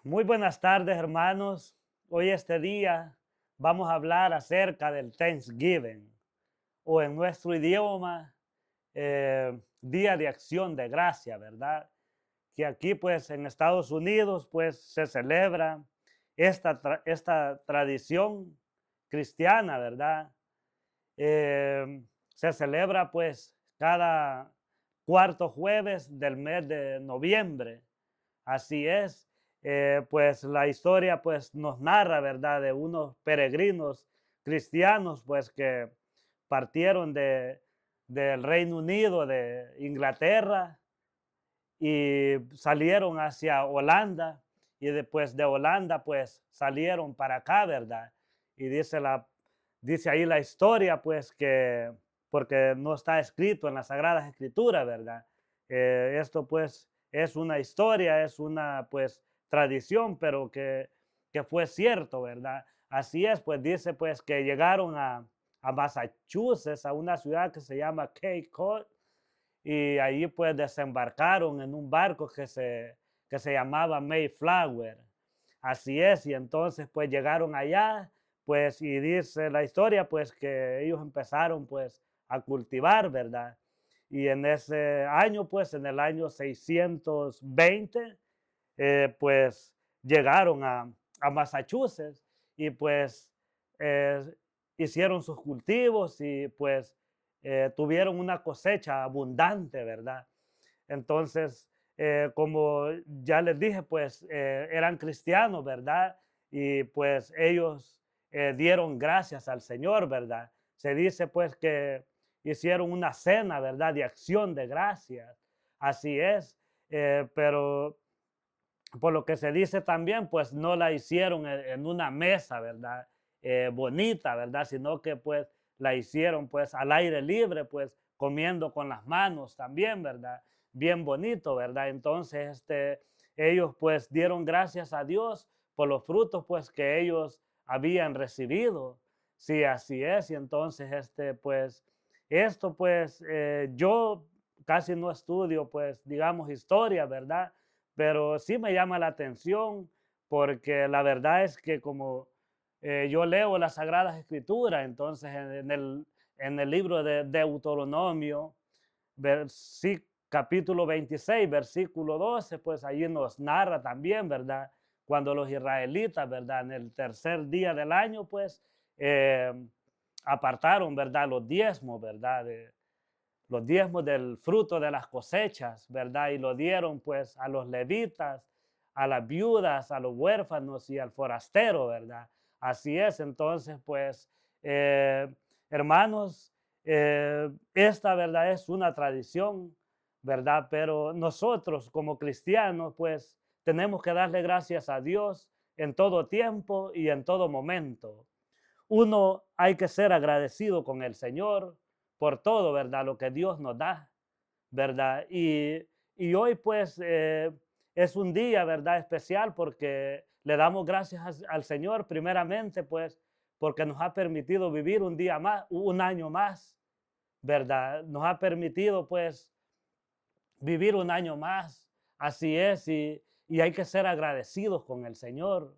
Muy buenas tardes, hermanos. Hoy este día vamos a hablar acerca del Thanksgiving o en nuestro idioma, Día de Acción de Gracia, ¿verdad? Que aquí pues en Estados Unidos pues se celebra esta tradición cristiana, ¿verdad? Se celebra pues cada cuarto jueves del mes de noviembre. Así es, pues la historia pues nos narra, ¿verdad?, de unos peregrinos cristianos pues que partieron del Reino Unido, de Inglaterra, y salieron hacia Holanda, y después de Holanda pues salieron para acá, ¿verdad? Y dice ahí la historia pues que, porque no está escrito en las Sagradas Escrituras, ¿verdad? Esto pues es una historia, es una pues tradición, pero que fue cierto, ¿verdad? Así es, pues dice pues que llegaron a Massachusetts, a una ciudad que se llama Cape Cod, y allí pues desembarcaron en un barco que se llamaba Mayflower. Así es, y entonces pues llegaron allá, pues y dice la historia pues que ellos empezaron pues a cultivar, ¿verdad? Y en ese año pues en el año 620 pues llegaron a Massachusetts y pues eh, hicieron sus cultivos y pues tuvieron una cosecha abundante, ¿verdad? Entonces, como ya les dije, pues eran cristianos, ¿verdad? Y pues ellos dieron gracias al Señor, ¿verdad? Se dice pues que hicieron una cena, ¿verdad? De acción de gracias. Así es, pero por lo que se dice también, pues no la hicieron en una mesa, ¿verdad? Bonita, ¿verdad? Sino que pues la hicieron pues al aire libre, pues comiendo con las manos también, ¿verdad? Bien bonito, ¿verdad? Entonces, ellos pues dieron gracias a Dios por los frutos pues que ellos habían recibido. Sí, así es. Y entonces, pues, esto pues yo casi no estudio pues, digamos, historia, ¿verdad? Pero sí me llama la atención porque la verdad es que como yo leo las Sagradas Escrituras, entonces en el libro de Deuteronomio, capítulo 26, versículo 12, pues allí nos narra también, ¿verdad? Cuando los israelitas, ¿verdad? En el tercer día del año, pues eh, apartaron, ¿verdad? Los diezmos, ¿verdad? Los diezmos del fruto de las cosechas, ¿verdad? Y lo dieron pues a los levitas, a las viudas, a los huérfanos y al forastero, ¿verdad? Así es, entonces pues, eh, hermanos, esta verdad es una tradición, ¿verdad? Pero nosotros como cristianos pues tenemos que darle gracias a Dios en todo tiempo y en todo momento. Uno hay que ser agradecido con el Señor por todo, ¿verdad? Lo que Dios nos da, ¿verdad? Y hoy pues es un día, ¿verdad? Especial porque le damos gracias al Señor primeramente pues porque nos ha permitido vivir un día más, un año más, ¿verdad? Nos ha permitido pues vivir un año más. Así es, y hay que ser agradecidos con el Señor,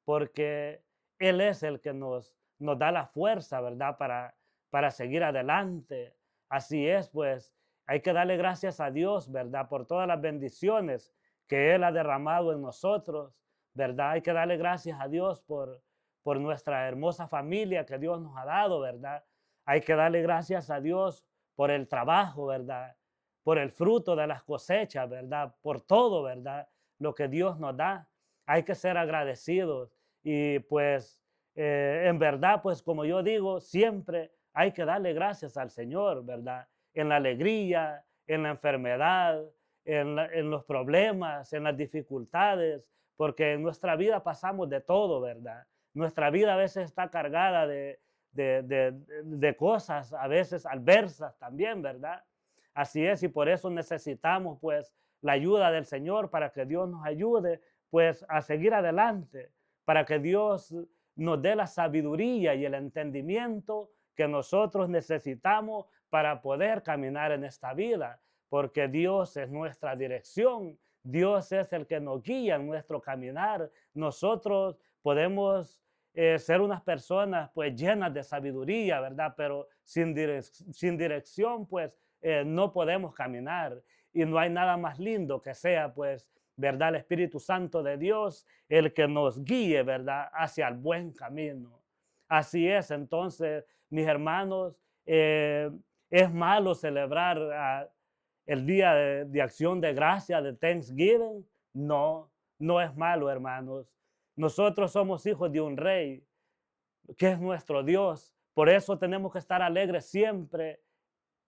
porque Él es el que nos da la fuerza, ¿verdad? Para seguir adelante. Así es, pues hay que darle gracias a Dios, ¿verdad? Por todas las bendiciones que Él ha derramado en nosotros, ¿verdad? Hay que darle gracias a Dios por nuestra hermosa familia que Dios nos ha dado, ¿verdad? Hay que darle gracias a Dios por el trabajo, ¿verdad? Por el fruto de las cosechas, ¿verdad? Por todo, ¿verdad? Lo que Dios nos da. Hay que ser agradecidos y pues en verdad, pues como yo digo, siempre hay que darle gracias al Señor, ¿verdad? En la alegría, en la enfermedad, en los problemas, en las dificultades, porque en nuestra vida pasamos de todo, ¿verdad? Nuestra vida a veces está cargada de cosas, a veces adversas también, ¿verdad? Así es, y por eso necesitamos pues la ayuda del Señor para que Dios nos ayude pues a seguir adelante, para que Dios nos dé la sabiduría y el entendimiento que nosotros necesitamos para poder caminar en esta vida, porque Dios es nuestra dirección, Dios es el que nos guía en nuestro caminar. Nosotros podemos ser unas personas pues llenas de sabiduría, ¿verdad? Pero sin dirección pues no podemos caminar. Y no hay nada más lindo que sea pues, ¿verdad? El Espíritu Santo de Dios, el que nos guíe, ¿verdad? Hacia el buen camino. Así es, entonces, mis hermanos, es malo celebrar el día de acción de gracia, de Thanksgiving. No, no es malo, hermanos. Nosotros somos hijos de un rey que es nuestro Dios. Por eso tenemos que estar alegres siempre,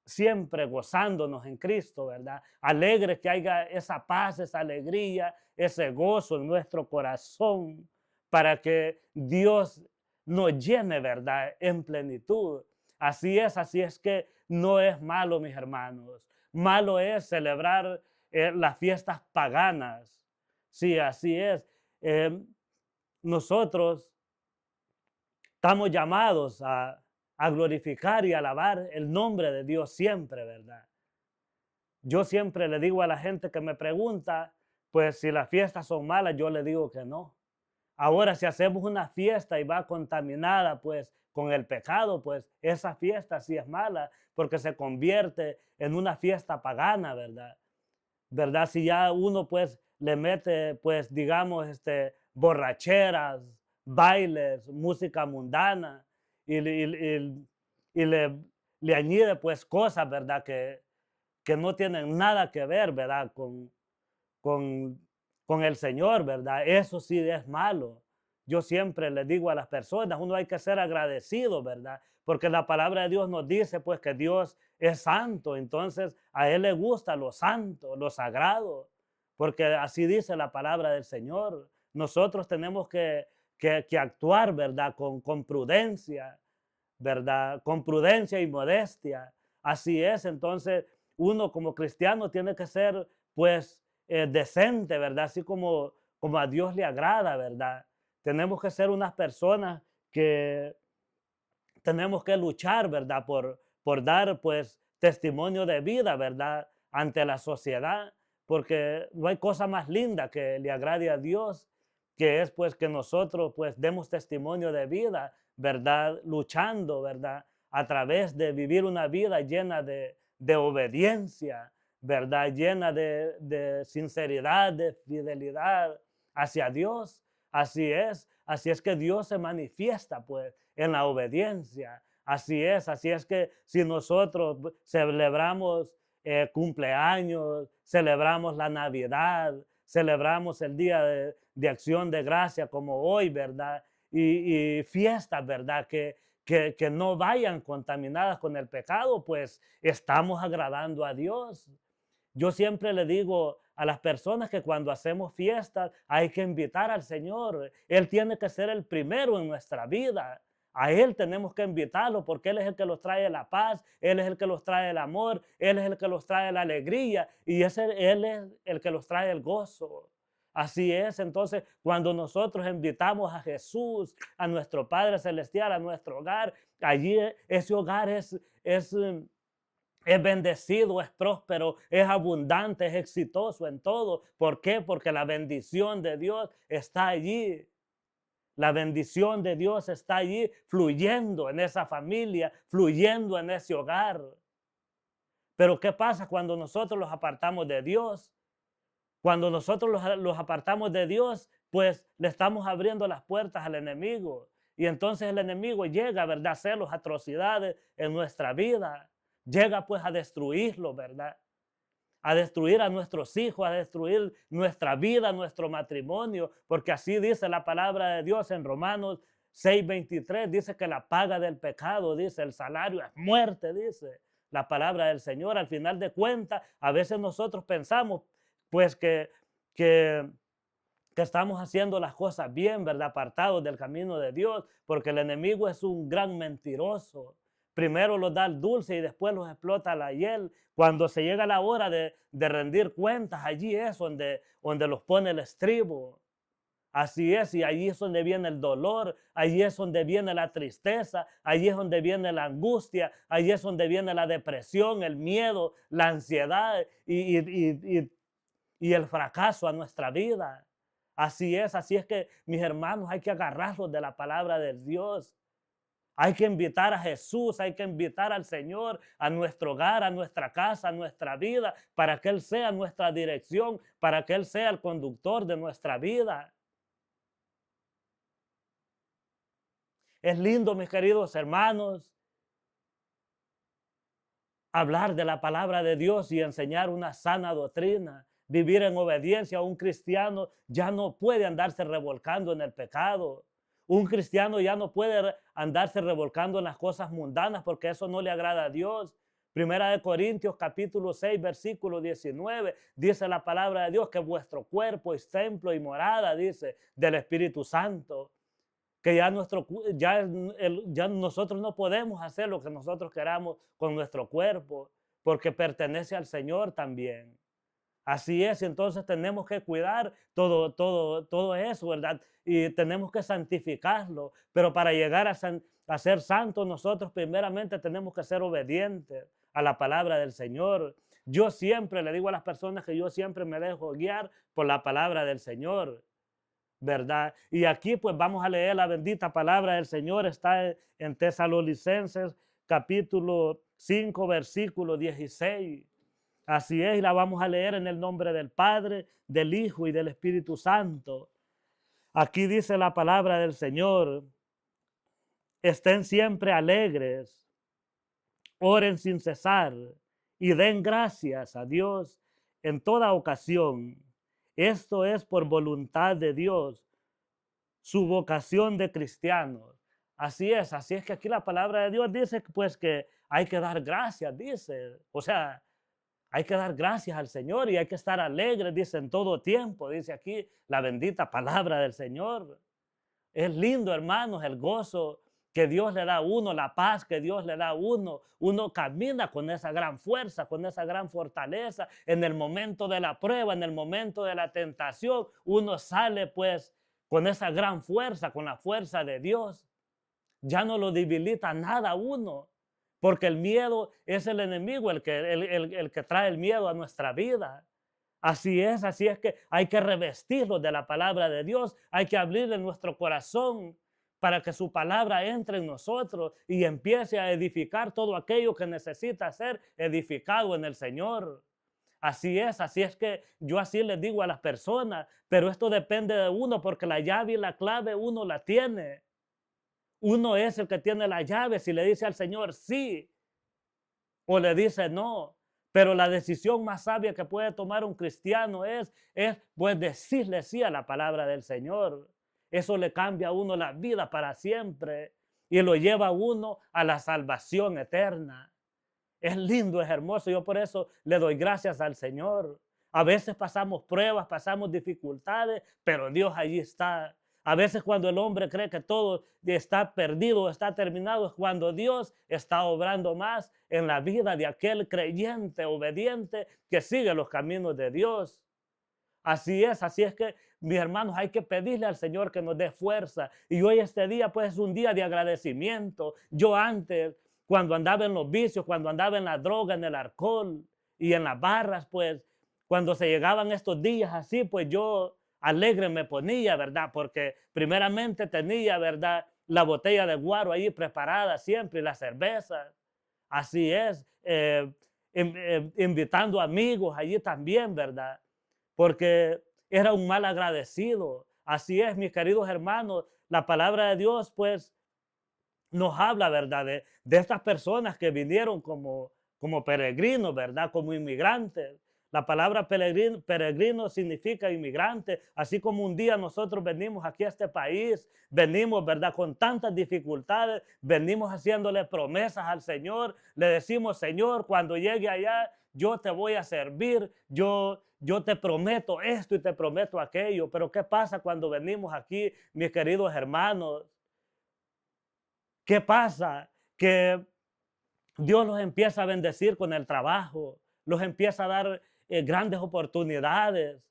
siempre gozándonos en Cristo, ¿verdad? Alegres, que haya esa paz, esa alegría, ese gozo en nuestro corazón para que Dios nos llene, ¿verdad? En plenitud. Así es que no es malo, mis hermanos. Malo es celebrar las fiestas paganas. Sí, así es. Eh, Nosotros estamos llamados a glorificar y alabar el nombre de Dios siempre, ¿verdad? Yo siempre le digo a la gente que me pregunta, pues si las fiestas son malas, yo le digo que no. Ahora, si hacemos una fiesta y va contaminada, pues con el pecado, pues esa fiesta sí es mala, porque se convierte en una fiesta pagana, ¿verdad? ¿Verdad? Si ya uno pues le mete, pues digamos, borracheras, bailes, música mundana y le añade pues cosas, ¿verdad? Que no tienen nada que ver, ¿verdad? Con, con el Señor, ¿verdad? Eso sí es malo. Yo siempre le digo a las personas, uno hay que ser agradecido, ¿verdad? Porque la palabra de Dios nos dice pues que Dios es santo, entonces a Él le gusta lo santo, lo sagrado, porque así dice la palabra del Señor. Nosotros tenemos que actuar, ¿verdad? Con prudencia, ¿verdad? Con prudencia y modestia. Así es, entonces uno como cristiano tiene que ser pues decente, ¿verdad? Así como a Dios le agrada, ¿verdad? Tenemos que ser unas personas que tenemos que luchar, ¿verdad? Por dar, pues, testimonio de vida, ¿verdad? Ante la sociedad, porque no hay cosa más linda que le agrade a Dios, que es, pues, que nosotros, pues, demos testimonio de vida, ¿verdad? Luchando, ¿verdad? A través de vivir una vida llena de obediencia, ¿verdad? Llena de sinceridad, de fidelidad hacia Dios. Así es que Dios se manifiesta, pues, en la obediencia. Así es que si nosotros celebramos cumpleaños, celebramos la Navidad, celebramos el día de acción de gracia como hoy, ¿verdad? Y fiestas, ¿verdad? Que no vayan contaminadas con el pecado, pues estamos agradando a Dios. Yo siempre le digo a las personas que cuando hacemos fiestas hay que invitar al Señor. Él tiene que ser el primero en nuestra vida. A Él tenemos que invitarlo porque Él es el que nos trae la paz, Él es el que nos trae el amor, Él es el que nos trae la alegría y Él es el que nos trae el gozo. Así es, entonces cuando nosotros invitamos a Jesús, a nuestro Padre Celestial, a nuestro hogar, allí ese hogar es bendecido, es próspero, es abundante, es exitoso en todo. ¿Por qué? Porque la bendición de Dios está allí. La bendición de Dios está allí fluyendo en esa familia, fluyendo en ese hogar. Pero ¿qué pasa cuando nosotros los apartamos de Dios? Cuando nosotros los apartamos de Dios, pues le estamos abriendo las puertas al enemigo. Y entonces el enemigo llega, ¿verdad?, a hacer las atrocidades en nuestra vida. Llega pues a destruirlo, ¿verdad? A destruir a nuestros hijos, a destruir nuestra vida, nuestro matrimonio, porque así dice la palabra de Dios en Romanos 6:23, dice que la paga del pecado, dice, el salario es muerte, dice la palabra del Señor. Al final de cuentas, a veces nosotros pensamos pues que, que estamos haciendo las cosas bien, ¿verdad? Apartados del camino de Dios, porque el enemigo es un gran mentiroso. Primero los da el dulce y después los explota la hiel. Cuando se llega la hora de rendir cuentas, allí es donde los pone el estribo. Así es, y allí es donde viene el dolor, allí es donde viene la tristeza, allí es donde viene la angustia, allí es donde viene la depresión, el miedo, la ansiedad y y el fracaso a nuestra vida. Así es que mis hermanos hay que agarrarlos de la palabra de Dios. Hay que invitar a Jesús, hay que invitar al Señor a nuestro hogar, a nuestra casa, a nuestra vida, para que Él sea nuestra dirección, para que Él sea el conductor de nuestra vida. Es lindo, mis queridos hermanos, hablar de la palabra de Dios y enseñar una sana doctrina. Vivir en obediencia. Un cristiano ya no puede andarse revolcando en el pecado. Un cristiano ya no puede andarse revolcando en las cosas mundanas porque eso no le agrada a Dios. Primera de Corintios capítulo 6 versículo 19 dice la palabra de Dios que vuestro cuerpo es templo y morada, dice, del Espíritu Santo. Que ya nosotros no podemos hacer lo que nosotros queramos con nuestro cuerpo porque pertenece al Señor también. Así es, entonces tenemos que cuidar todo eso, ¿verdad? Y tenemos que santificarlo, pero para llegar a ser santos nosotros primeramente tenemos que ser obedientes a la palabra del Señor. Yo siempre le digo a las personas que yo siempre me dejo guiar por la palabra del Señor, ¿verdad? Y aquí pues vamos a leer la bendita palabra del Señor, está en Tesalonicenses capítulo 5 versículo 16. Así es, y la vamos a leer en el nombre del Padre, del Hijo y del Espíritu Santo. Aquí dice la palabra del Señor: estén siempre alegres, oren sin cesar y den gracias a Dios en toda ocasión. Esto es por voluntad de Dios, su vocación de cristianos. Así es que aquí la palabra de Dios dice pues que hay que dar gracias, dice. O sea, hay que dar gracias al Señor y hay que estar alegres, dice, en todo tiempo. Dice aquí la bendita palabra del Señor. Es lindo, hermanos, el gozo que Dios le da a uno, la paz que Dios le da a uno. Uno camina con esa gran fuerza, con esa gran fortaleza. En el momento de la prueba, en el momento de la tentación, uno sale pues con esa gran fuerza, con la fuerza de Dios. Ya no lo debilita nada a uno. Porque el miedo es el enemigo, el que trae el miedo a nuestra vida. Así es que hay que revestirlo de la palabra de Dios, hay que abrirle nuestro corazón para que su palabra entre en nosotros y empiece a edificar todo aquello que necesita ser edificado en el Señor. Así es que yo así les digo a las personas, pero esto depende de uno porque la llave y la clave uno la tiene. Uno es el que tiene la llave si le dice al Señor sí o le dice no. Pero la decisión más sabia que puede tomar un cristiano es pues decirle sí a la palabra del Señor. Eso le cambia a uno la vida para siempre y lo lleva a uno a la salvación eterna. Es lindo, es hermoso. Yo por eso le doy gracias al Señor. A veces pasamos pruebas, pasamos dificultades, pero Dios allí está. A veces cuando el hombre cree que todo está perdido, está terminado, es cuando Dios está obrando más en la vida de aquel creyente obediente que sigue los caminos de Dios. Así es que mis hermanos hay que pedirle al Señor que nos dé fuerza. Y hoy este día pues es un día de agradecimiento. Yo antes, cuando andaba en los vicios, cuando andaba en la droga, en el alcohol y en las barras, pues cuando se llegaban estos días así, pues yo alegre me ponía, ¿verdad? Porque primeramente tenía, ¿verdad? La botella de guaro ahí preparada siempre y la cerveza. Así es, invitando amigos allí también, ¿verdad? Porque era un mal agradecido. Así es, mis queridos hermanos, la palabra de Dios pues nos habla, ¿verdad? De estas personas que vinieron como peregrinos, ¿verdad? Como inmigrantes. La palabra peregrino significa inmigrante, así como un día nosotros venimos aquí a este país, venimos, ¿verdad? Con tantas dificultades, venimos haciéndole promesas al Señor, le decimos, Señor, cuando llegue allá, yo te voy a servir, yo te prometo esto y te prometo aquello, pero ¿qué pasa cuando venimos aquí, mis queridos hermanos? ¿Qué pasa? Que Dios los empieza a bendecir con el trabajo, los empieza a dar grandes oportunidades,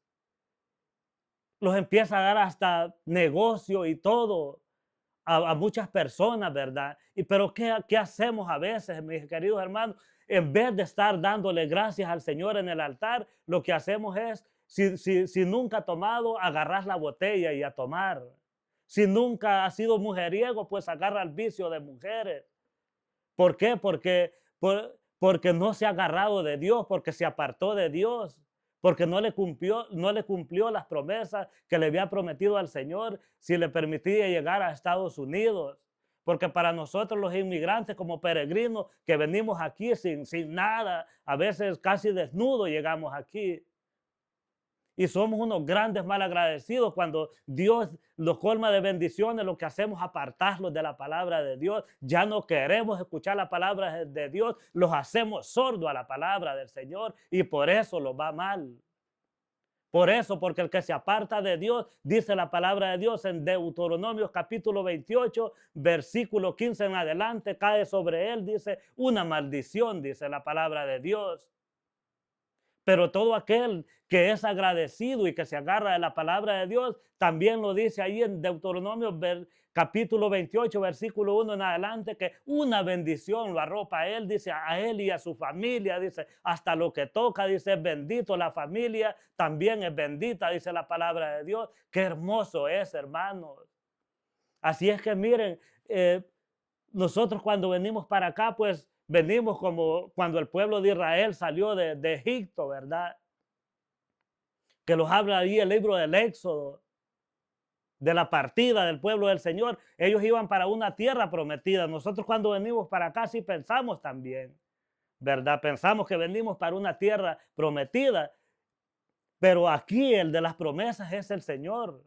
los empieza a dar hasta negocio y todo a muchas personas, ¿verdad? Pero ¿qué hacemos a veces, mis queridos hermanos? En vez de estar dándole gracias al Señor en el altar, lo que hacemos es si nunca ha tomado, agarras la botella y a tomar. Si nunca ha sido mujeriego, pues agarra el vicio de mujeres. ¿Por qué? Porque no se ha agarrado de Dios, porque se apartó de Dios, porque no le cumplió las promesas que le había prometido al Señor si le permitía llegar a Estados Unidos. Porque para nosotros los inmigrantes como peregrinos que venimos aquí sin nada, a veces casi desnudos llegamos aquí. Y somos unos grandes malagradecidos cuando Dios los colma de bendiciones. Lo que hacemos es apartarlos de la palabra de Dios. Ya no queremos escuchar la palabra de Dios. Los hacemos sordos a la palabra del Señor y por eso los va mal. Por eso, porque el que se aparta de Dios, dice la palabra de Dios en Deuteronomio capítulo 28, versículo 15 en adelante, cae sobre él, dice, una maldición, dice la palabra de Dios. Pero todo aquel que es agradecido y que se agarra de la palabra de Dios, también lo dice ahí en Deuteronomio capítulo 28, versículo 1 en adelante, que una bendición lo arropa a él, dice, a él y a su familia, dice, hasta lo que toca, dice, es bendito, la familia también es bendita, dice la palabra de Dios. Qué hermoso es, hermanos. Así es que miren, nosotros cuando venimos para acá, pues venimos como cuando el pueblo de Israel salió de Egipto, ¿verdad? Que los habla ahí el libro del Éxodo, de la partida del pueblo del Señor. Ellos iban para una tierra prometida. Nosotros cuando venimos para acá sí pensamos también, ¿verdad? Pensamos que venimos para una tierra prometida, pero aquí el de las promesas es el Señor.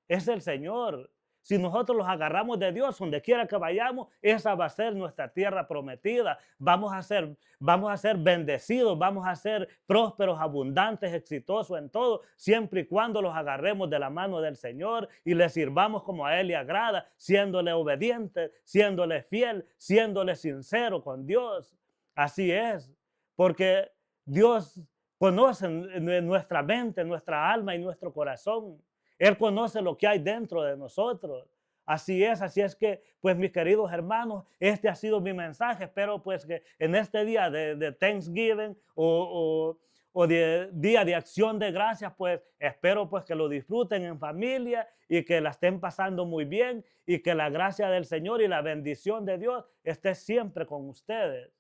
Es el Señor. Si nosotros los agarramos de Dios, donde quiera que vayamos, esa va a ser nuestra tierra prometida. Vamos a ser bendecidos, vamos a ser prósperos, abundantes, exitosos en todo, siempre y cuando los agarremos de la mano del Señor y le sirvamos como a Él le agrada, siéndole obediente, siéndole fiel, siéndole sincero con Dios. Así es, porque Dios conoce nuestra mente, nuestra alma y nuestro corazón. Él conoce lo que hay dentro de nosotros. Así es que, pues mis queridos hermanos, este ha sido mi mensaje. Espero pues que en este día de Thanksgiving o de Día de Acción de Gracias, pues espero pues que lo disfruten en familia y que la estén pasando muy bien y que la gracia del Señor y la bendición de Dios esté siempre con ustedes.